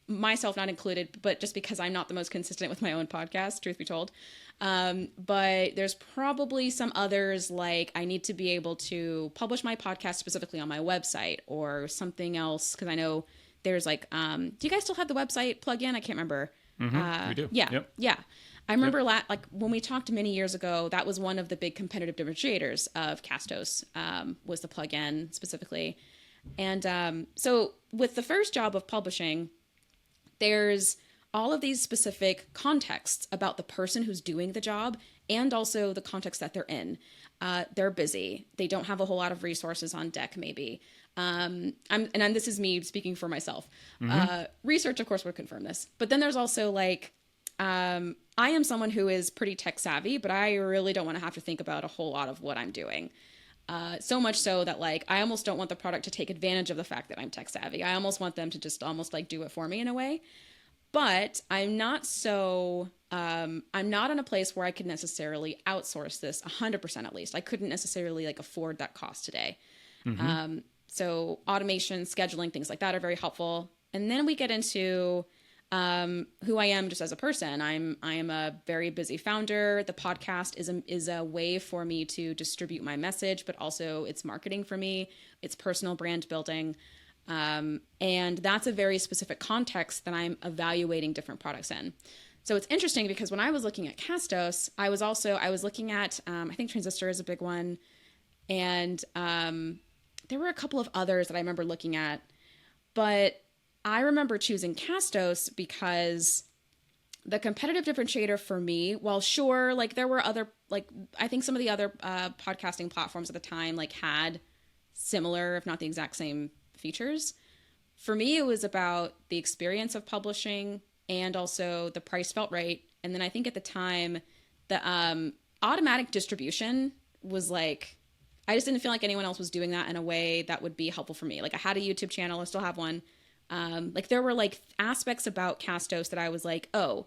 Speaker 2: myself not included, but just because I'm not the most consistent with my own podcast, truth be told. But there's probably some others like I need to be able to publish my podcast specifically on my website or something else. Cause I know there's like, do you guys still have the website plugin? I can't remember.
Speaker 1: We do.
Speaker 2: Yeah.
Speaker 1: Yep.
Speaker 2: Yeah. I remember like when we talked many years ago, that was one of the big competitive differentiators of Castos, was the plugin specifically. And so with the first job of publishing, there's all of these specific contexts about the person who's doing the job and also the context that they're in. They're busy. They don't have a whole lot of resources on deck, maybe. This is me speaking for myself. Research, of course, would confirm this. But then there's also like, I am someone who is pretty tech savvy, but I really don't want to have to think about a whole lot of what I'm doing. So much so that like, I almost don't want the product to take advantage of the fact that I'm tech savvy. I almost want them to just almost like do it for me in a way. But I'm not I'm not in a place where I could necessarily outsource this 100% at least. I couldn't necessarily like afford that cost today. So automation, scheduling, things like that are very helpful. And then we get into who I am just as a person. I am a very busy founder. The podcast is a way for me to distribute my message, but also it's marketing for me. It's personal brand building. And that's a very specific context that I'm evaluating different products in. So it's interesting because when I was looking at Castos, I was looking at, I think Transistor is a big one. And there were a couple of others that I remember looking at, but I remember choosing Castos because the competitive differentiator for me, while sure, like there were other, like I think some of the other podcasting platforms at the time like had similar, if not the exact same features. For me, it was about the experience of publishing and also the price felt right. And then I think at the time, the automatic distribution was like, I just didn't feel like anyone else was doing that in a way that would be helpful for me. Like I had a YouTube channel, I still have one. Like there were like aspects about Castos that I was like, oh,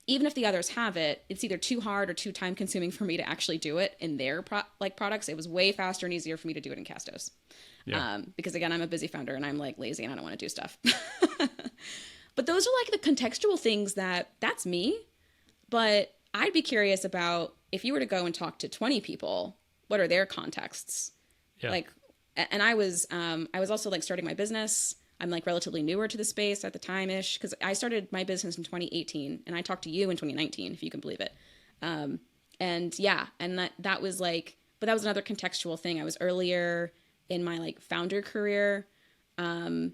Speaker 2: even if the others have it, it's either too hard or too time consuming for me to actually do it in their products. It was way faster and easier for me to do it in Castos. Yeah. Because again, I'm a busy founder and I'm like lazy and I don't want to do stuff. But those are like the contextual things that's me. But I'd be curious about if you were to go and talk to 20 people, what are their contexts? Yeah. Like, and I was also like starting my business. I'm like relatively newer to the space at the time-ish because I started my business in 2018 and I talked to you in 2019, if you can believe it. And yeah, and that was like, but that was another contextual thing. I was earlier in my like founder career. And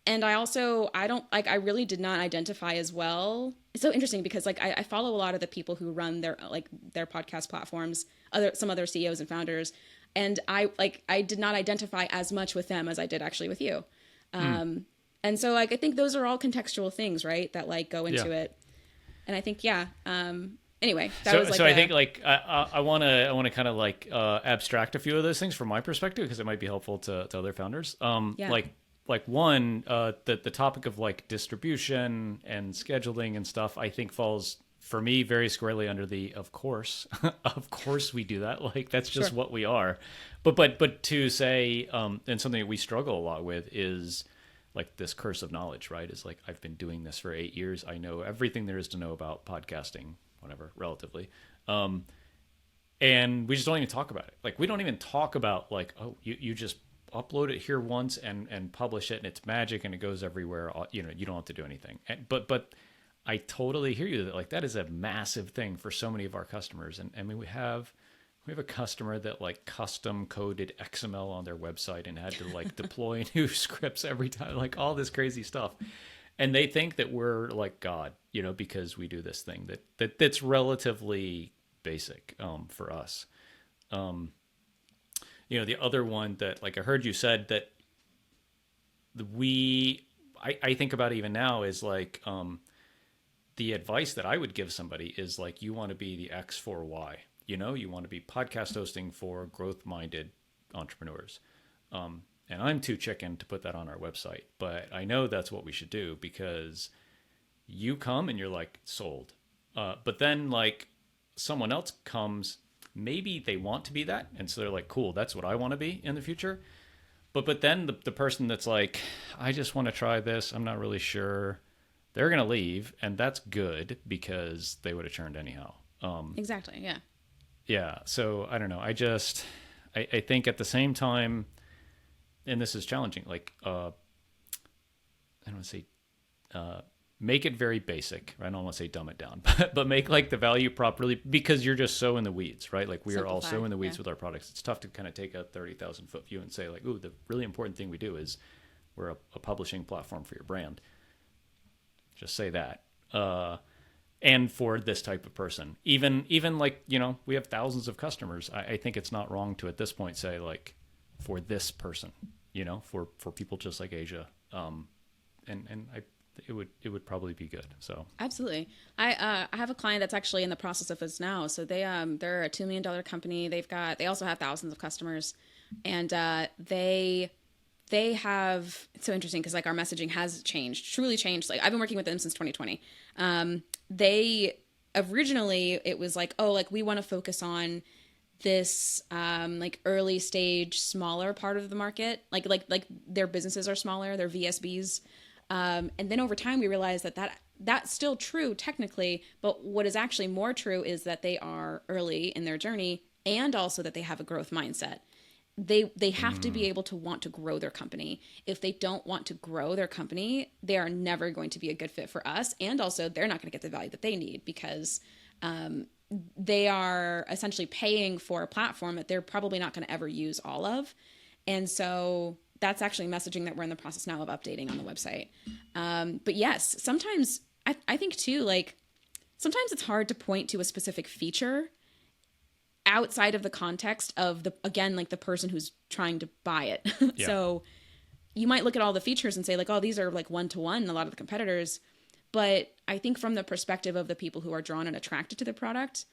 Speaker 2: I really did not identify as well it's so interesting because like I follow a lot of the people who run their podcast platforms, some other CEOs and founders, and I did not identify as much with them as I did actually with you. And so like I think those are all contextual things, right? That like go into it. And I think anyway, that was like
Speaker 1: I think like I want to kind of like abstract a few of those things from my perspective because it might be helpful to other founders. Like one, the topic of like distribution and scheduling and stuff, I think falls for me very squarely under the of course, of course we do that. Like that's just what we are. But to say, and something that we struggle a lot with is like this curse of knowledge, right? Is like I've been doing this for 8 years. I know everything there is to know about podcasting, whatever, relatively. And we just don't even talk about it. Like we don't even talk about like, oh, you just upload it here once and publish it and it's magic and it goes everywhere. You know, you don't have to do anything. But I totally hear you that like that is a massive thing for so many of our customers. And I mean, we have a customer that like custom coded XML on their website and had to like deploy new scripts every time, like all this crazy stuff. And they think that we're like God, you know, because we do this thing that's relatively basic for us. You know, the other one that like I heard you said that I think about even now is like the advice that I would give somebody is like you want to be the X for Y. You know, you want to be podcast hosting for growth-minded entrepreneurs. And I'm too chicken to put that on our website, but I know that's what we should do because you come and you're like sold. But then like someone else comes, maybe they want to be that. And so they're like, cool, that's what I want to be in the future. But then the person that's like, I just want to try this. I'm not really sure. They're going to leave. And that's good because they would have churned anyhow.
Speaker 2: Exactly. Yeah.
Speaker 1: Yeah. So I don't know. I think at the same time, and this is challenging, like, I don't want to say, make it very basic. I don't want to say dumb it down, but make like the value prop really, because you're just so in the weeds, right? Like we are all so in the weeds with our products. It's tough to kind of take a 30,000 foot view and say like, ooh, the really important thing we do is we're a publishing platform for your brand. Just say that. And for this type of person, even like, you know, we have thousands of customers. I think it's not wrong to at this point say like for this person, you know, for people just like Asia. It would probably be good. So
Speaker 2: absolutely. I have a client that's actually in the process of this now. So they're a $2 million company. They also have thousands of customers, and they have, it's so interesting because like our messaging has changed, truly changed. Like I've been working with them since 2020. They originally, it was like, oh, like we want to focus on this like early stage, smaller part of the market. Like their businesses are smaller, they're VSBs. And then over time we realized that's still true technically, but what is actually more true is that they are early in their journey and also that they have a growth mindset. They have to be able to want to grow their company. If they don't want to grow their company, they are never going to be a good fit for us. And also they're not going to get the value that they need because they are essentially paying for a platform that they're probably not going to ever use all of. And so that's actually messaging that we're in the process now of updating on the website. But yes, sometimes I think too, like sometimes it's hard to point to a specific feature outside of the context of the person who's trying to buy it. Yeah. So you might look at all the features and say like, oh, these are like one-to-one, a lot of the competitors. But I think from the perspective of the people who are drawn and attracted to the product,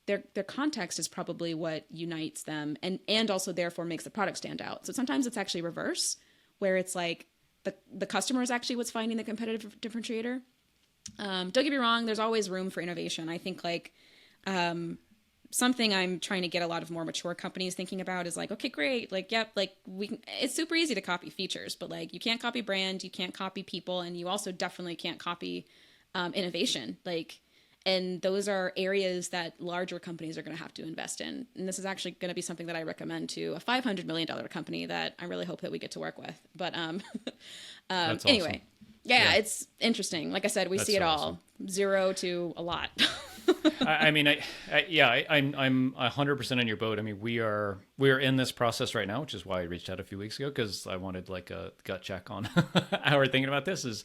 Speaker 2: their context is probably what unites them and also therefore makes the product stand out. So sometimes it's actually reverse, where it's like the customer is actually what's finding the competitive differentiator. Don't get me wrong, there's always room for innovation. I think like something I'm trying to get a lot of more mature companies thinking about is like, okay, great. Like, yep, like it's super easy to copy features, but like you can't copy brand, you can't copy people, and you also definitely can't copy innovation. Like, and those are areas that larger companies are going to have to invest in. And this is actually going to be something that I recommend to a $500 million company that I really hope that we get to work with. But
Speaker 1: That's
Speaker 2: anyway,
Speaker 1: awesome.
Speaker 2: yeah, it's interesting. Like I said, we see it all, zero to a lot.
Speaker 1: I'm 100% in your boat. I mean, we are in this process right now, which is why I reached out a few weeks ago, because I wanted like a gut check on how we're thinking about this.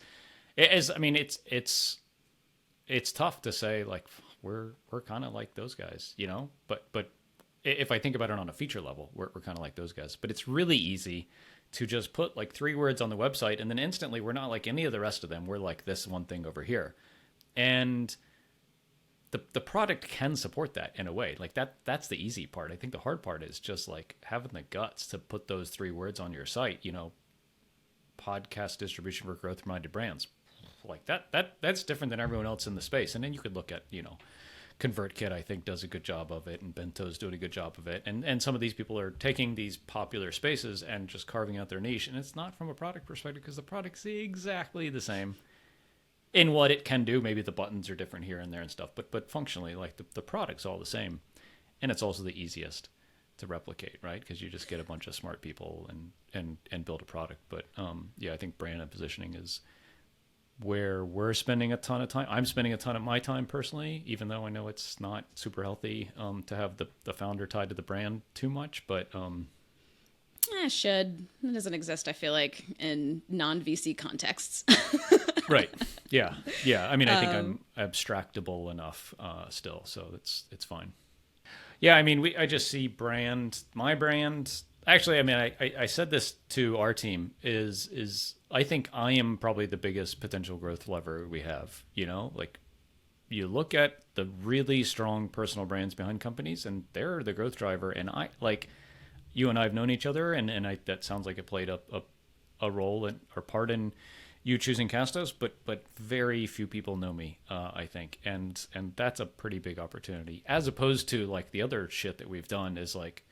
Speaker 1: It's it's tough to say like we're kind of like those guys, you know. But if I think about it on a feature level, we're kind of like those guys. But it's really easy to just put like 3 words on the website, and then instantly we're not like any of the rest of them. We're like this one thing over here, and the product can support that in a way. Like that's the easy part. I think the hard part is just like having the guts to put those 3 words on your site. You know, podcast distribution for growth minded brands. Like that's different than everyone else in the space. And then you could look at, you know, ConvertKit, I think, does a good job of it, and Bento's doing a good job of it. And some of these people are taking these popular spaces and just carving out their niche. And it's not from a product perspective, because the product's exactly the same in what it can do. Maybe the buttons are different here and there and stuff, but functionally, like the product's all the same. And it's also the easiest to replicate, right? Because you just get a bunch of smart people and build a product. But yeah, I think brand and positioning is where we're spending a ton of time. I'm spending a ton of my time personally, even though I know it's not super healthy to have the founder tied to the brand too much. But
Speaker 2: It doesn't exist, I feel like, in non-VC contexts.
Speaker 1: Right. Yeah. I mean, I think I'm abstractable enough still, so it's fine. Yeah, I mean, I just see my brand. Actually, I mean, I said this to our team is I think I am probably the biggest potential growth lever we have. You know, like you look at the really strong personal brands behind companies, and they're the growth driver. And I like you and I have known each other, and that sounds like it played a role or part in you choosing Castos, but very few people know me, I think, and that's a pretty big opportunity, as opposed to like the other shit that we've done is like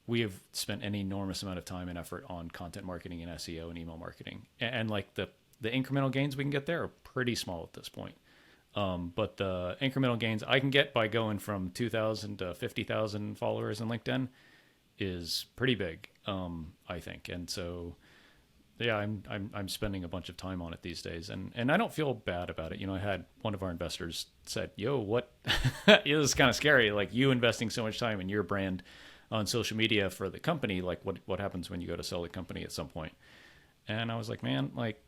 Speaker 1: we have spent an enormous amount of time and effort on content marketing and SEO and email marketing, and like the incremental gains we can get there are pretty small at this point. But the incremental gains I can get by going from 2,000 to 50,000 followers in LinkedIn is pretty big, I think, and so. Yeah, I'm spending a bunch of time on it these days, and I don't feel bad about it. You know, I had one of our investors said, "Yo, what? It was kind of scary. Like you investing so much time in your brand on social media for the company. Like what happens when you go to sell the company at some point?" And I was like, "Man, like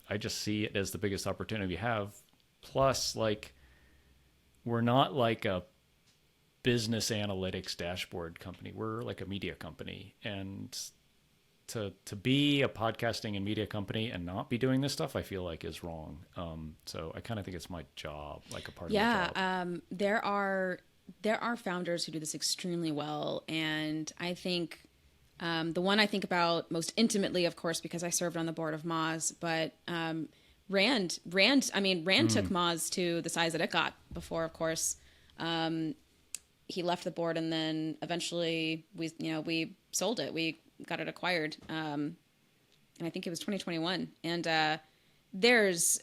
Speaker 1: I just see it as the biggest opportunity we have. Plus, like we're not like a business analytics dashboard company. We're like a media company, and." To be a podcasting and media company and not be doing this stuff, I feel like is wrong. So I kind of think it's my job, like a part of my job.
Speaker 2: There are founders who do this extremely well, and I think the one I think about most intimately, of course, because I served on the board of Moz, but Rand took Moz to the size that it got before, of course. He left the board, and then eventually we sold it. We got it acquired, and I think it was 2021. And there's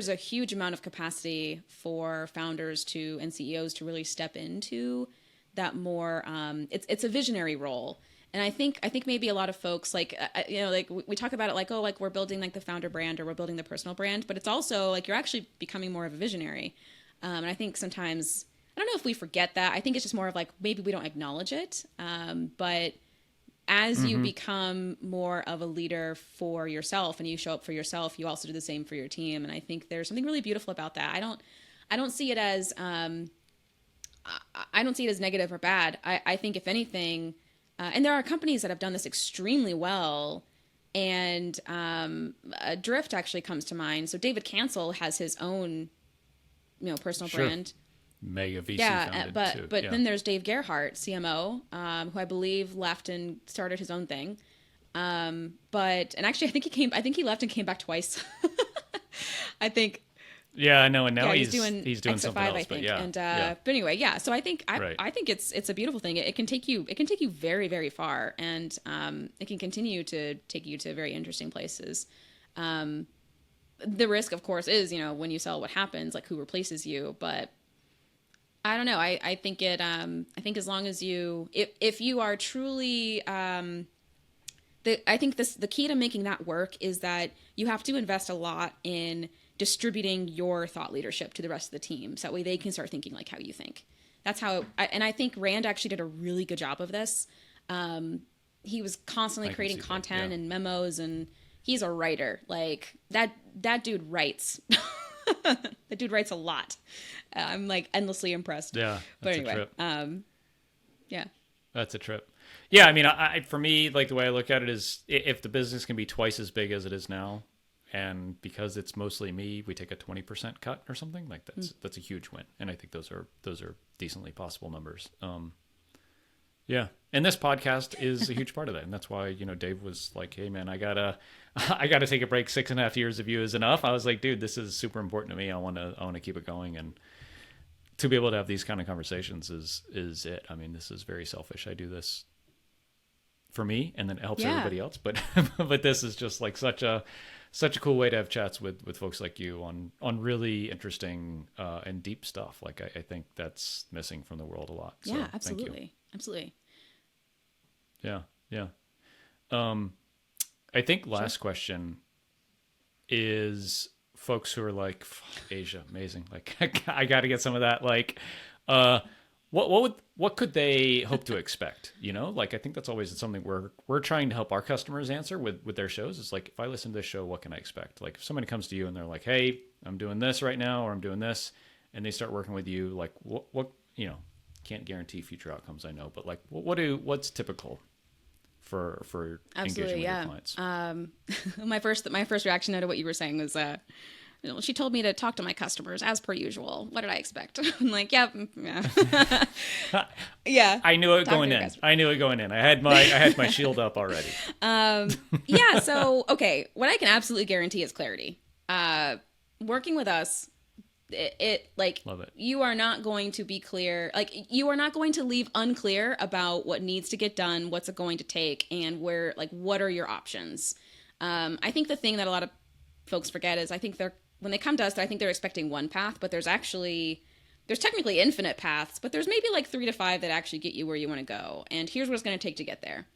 Speaker 2: a huge amount of capacity for founders and CEOs to really step into that more. It's a visionary role, and I think maybe a lot of folks like like we talk about it like, oh, like we're building like the founder brand or we're building the personal brand, but it's also like you're actually becoming more of a visionary. And I think sometimes I don't know if we forget that. I think it's just more of like maybe we don't acknowledge it, but as you become more of a leader for yourself and you show up for yourself, you also do the same for your team. And I think there's something really beautiful about that. I don't see it as negative or bad. I think if anything, and there are companies that have done this extremely well, and Drift actually comes to mind. So David Cancel has his own, personal brand.
Speaker 1: Mega VC founded too.
Speaker 2: But then there's Dave Gerhardt, CMO, who I believe left and started his own thing. And actually, I think he left and came back twice. I think.
Speaker 1: Yeah, I know, and now he's doing
Speaker 2: Exit
Speaker 1: something
Speaker 2: 5,
Speaker 1: else.
Speaker 2: I think.
Speaker 1: But yeah,
Speaker 2: And
Speaker 1: yeah.
Speaker 2: but anyway, yeah. So I think
Speaker 1: Right.
Speaker 2: I think it's a beautiful thing. It can take you very, very far, and it can continue to take you to very interesting places. The risk, of course, is when you sell, what happens, like who replaces you, but. I don't know. I think I think as long as if you are truly, I think the key to making that work is that you have to invest a lot in distributing your thought leadership to the rest of the team, so that way they can start thinking like how you think. That's how. And I think Rand actually did a really good job of this. He was constantly creating content and memos, and he's a writer. Like that dude writes. The dude writes a lot. I'm like endlessly impressed.
Speaker 1: Yeah,
Speaker 2: But
Speaker 1: that's
Speaker 2: anyway,
Speaker 1: a trip.
Speaker 2: Yeah.
Speaker 1: That's a trip. Yeah, I mean, for me, like the way I look at it is, if the business can be twice as big as it is now, and because it's mostly me, we take a 20% cut or something, like that's a huge win, and I think those are decently possible numbers. Yeah, and this podcast is a huge part of that, and that's why Dave was like, "Hey, man, I gotta take a break. 6.5 years of you is enough." I was like, "Dude, this is super important to me. I wanna keep it going, and to be able to have these kind of conversations is it. I mean, this is very selfish. I do this for me, and then it helps everybody else. But but this is just like such a cool way to have chats with folks like you on really interesting and deep stuff. Like I think that's missing from the world a lot. So,
Speaker 2: Yeah, absolutely. Absolutely.
Speaker 1: Yeah. Yeah. I think last question is folks who are like, Asia, amazing. Like I got to get some of that. Like, what could they hope to expect? Like I think that's always something we're trying to help our customers answer with their shows. It's like, if I listen to this show, what can I expect? Like if somebody comes to you and they're like, hey, I'm doing this right now, or I'm doing this, and they start working with you, like what can't guarantee future outcomes, I know, but like what's typical for engaging with your clients?
Speaker 2: My first reaction to what you were saying was, she told me to talk to my customers as per usual. What did I expect? I'm like, yeah. Yeah.
Speaker 1: I knew it going in. I had my shield up already.
Speaker 2: Yeah. So, okay. What I can absolutely guarantee is clarity. Working with us, it like,
Speaker 1: love it.
Speaker 2: You are not going to be clear. Like, you are not going to leave unclear about what needs to get done, what's it going to take, and what are your options. I think the thing that a lot of folks forget is, I think when they come to us, I think they're expecting one path, but there's technically infinite paths, but there's maybe like 3 to 5 that actually get you where you want to go. And here's what it's going to take to get there.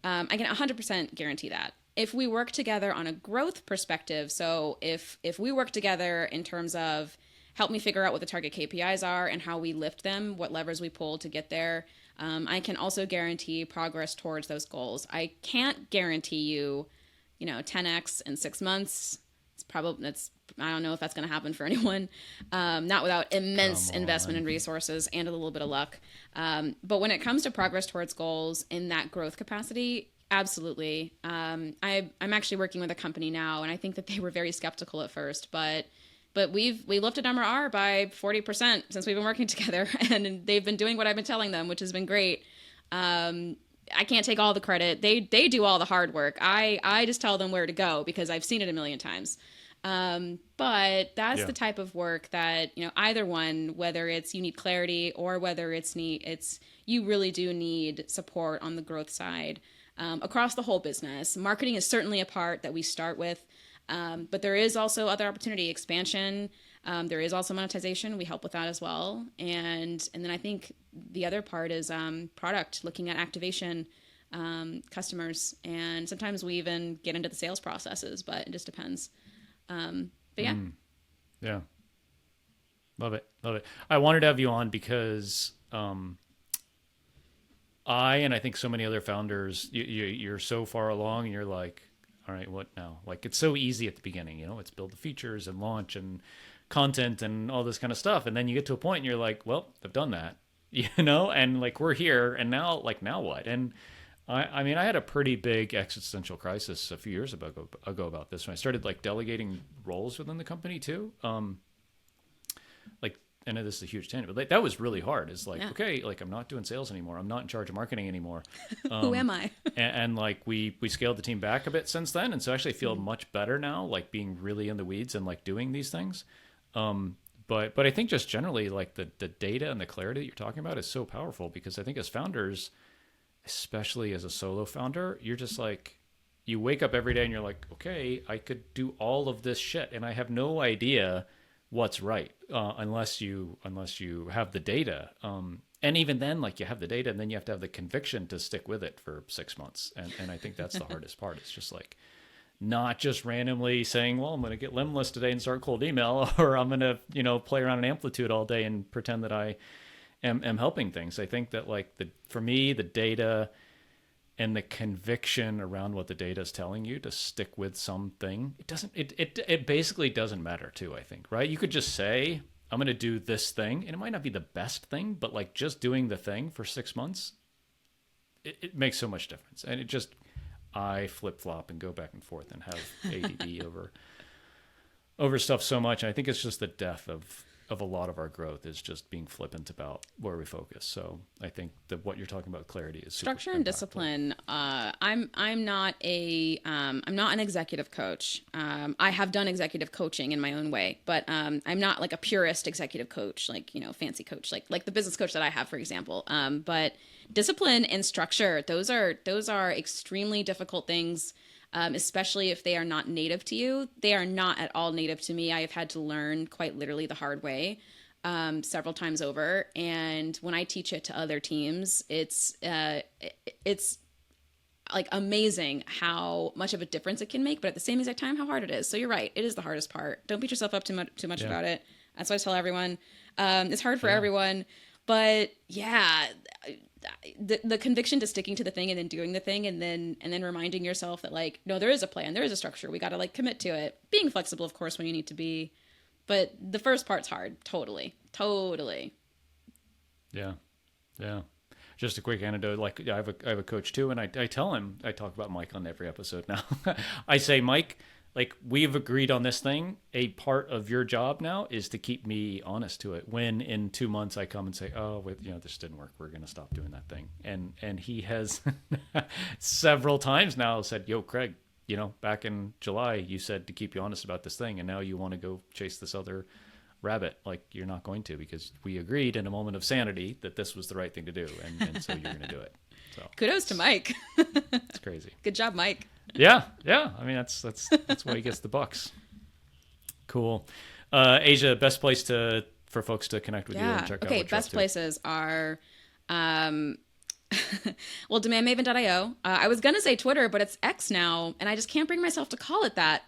Speaker 2: I can 100% guarantee that. If we work together on a growth perspective, so if we work together in terms of help me figure out what the target KPIs are and how we lift them, what levers we pull to get there, I can also guarantee progress towards those goals. I can't guarantee you, 10x in 6 months. I don't know if that's going to happen for anyone, not without immense investment in resources and a little bit of luck. But when it comes to progress towards goals in that growth capacity, absolutely. I'm actually working with a company now, and I think that they were very skeptical at first, but we lifted MRR by 40% since we've been working together, and they've been doing what I've been telling them, which has been great. I can't take all the credit. They do all the hard work. I just tell them where to go because I've seen it a million times. But that's the type of work that, either one, whether it's you need clarity or whether it's you really do need support on the growth side, across the whole business. Marketing is certainly a part that we start with. But there is also other opportunity, expansion. There is also monetization. We help with that as well. And then I think the other part is product, looking at activation, customers. And sometimes we even get into the sales processes, but it just depends. But yeah.
Speaker 1: Yeah. Love it. I wanted to have you on because I think so many other founders, you're so far along and you're like, all right, what now? Like, it's so easy at the beginning, it's build the features and launch and content and all this kind of stuff. And then you get to a point and you're like, well, I've done that, and like, we're here. And now what? And I mean, I had a pretty big existential crisis a few years ago about this when I started like delegating roles within the company too. Like, I know this is a huge tangent, but like, that was really hard. It's like, okay, like, I'm not doing sales anymore. I'm not in charge of marketing anymore.
Speaker 2: Who am I?
Speaker 1: and like, we scaled the team back a bit since then. And so I actually feel much better now, like being really in the weeds and like doing these things. But I think just generally, like the data and the clarity that you're talking about is so powerful, because I think as founders, especially as a solo founder, you're just like, you wake up every day and you're like, okay, I could do all of this shit and I have no idea what's right, unless you have the data. And even then, like, you have the data and then you have to have the conviction to stick with it for 6 months. And I think that's the hardest part. It's just like, not just randomly saying, well, I'm going to get Limless today and start cold email, or I'm going to, play around in Amplitude all day and pretend that I am helping things. I think that, like, for me, the data and the conviction around what the data is telling you to stick with something, it basically doesn't matter too, I think, right? You could just say, I'm going to do this thing, and it might not be the best thing, but like just doing the thing for 6 months, it makes so much difference. And I flip flop and go back and forth and have ADD over stuff so much. And I think it's just the death of a lot of our growth is just being flippant about where we focus. So I think that what you're talking about, clarity, is
Speaker 2: structure and discipline. I'm not an executive coach. I have done executive coaching in my own way, but I'm not like a purist executive coach, like, fancy coach, like the business coach that I have, for example. But discipline and structure, those are extremely difficult things. Especially if they are not native to you. They are not at all native to me. I have had to learn quite literally the hard way several times over. And when I teach it to other teams, it's like amazing how much of a difference it can make, but at the same exact time, how hard it is. So you're right. It is the hardest part. Don't beat yourself up too much about it. That's what I tell everyone. It's hard for everyone, but yeah, the conviction to sticking to the thing and then doing the thing and then reminding yourself that like, no, there is a plan, there is a structure. We got to like commit to it. Being flexible, of course, when you need to be, but the first part's hard. Totally.
Speaker 1: Yeah. Just a quick anecdote. Like I have a coach too, and I tell him, I talk about Mike on every episode now. I say, Mike, like we've agreed on this thing. A part of your job now is to keep me honest to it. When in 2 months I come and say, oh, this didn't work. We're going to stop doing that thing. And he has several times now said, yo, Craig, back in July, you said to keep you honest about this thing. And now you want to go chase this other rabbit. Like you're not going to, because we agreed in a moment of sanity that this was the right thing to do. And so you're going to do it. So
Speaker 2: kudos to Mike.
Speaker 1: It's crazy.
Speaker 2: Good job, Mike.
Speaker 1: Yeah. I mean, that's why he gets the bucks. Cool. Asia, best place for folks to connect with you and check out.
Speaker 2: Okay, best places are, well, DemandMaven.io. I was gonna say Twitter, but it's X now, and I just can't bring myself to call it that.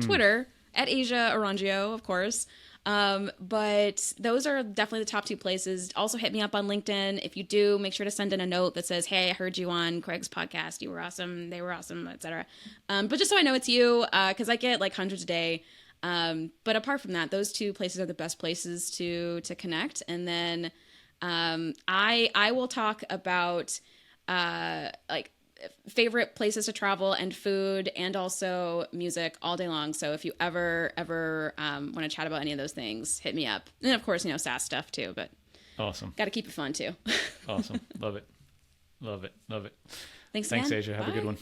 Speaker 2: Twitter at Asia Orangio, of course. But those are definitely the top two places. Also hit me up on LinkedIn. If you do, make sure to send in a note that says, hey, I heard you on Craig's podcast. You were awesome. They were awesome, etc. But just so I know it's you, cause I get like hundreds a day. But apart from that, those two places are the best places to connect. And then, I will talk about, like favorite places to travel and food and also music all day long. So if you ever want to chat about any of those things, hit me up. And of course, SaaS stuff too, but
Speaker 1: awesome.
Speaker 2: Got to keep it fun too.
Speaker 1: Awesome. Love it. Thanks,
Speaker 2: again.
Speaker 1: Asia. Have
Speaker 2: Bye.
Speaker 1: a good one.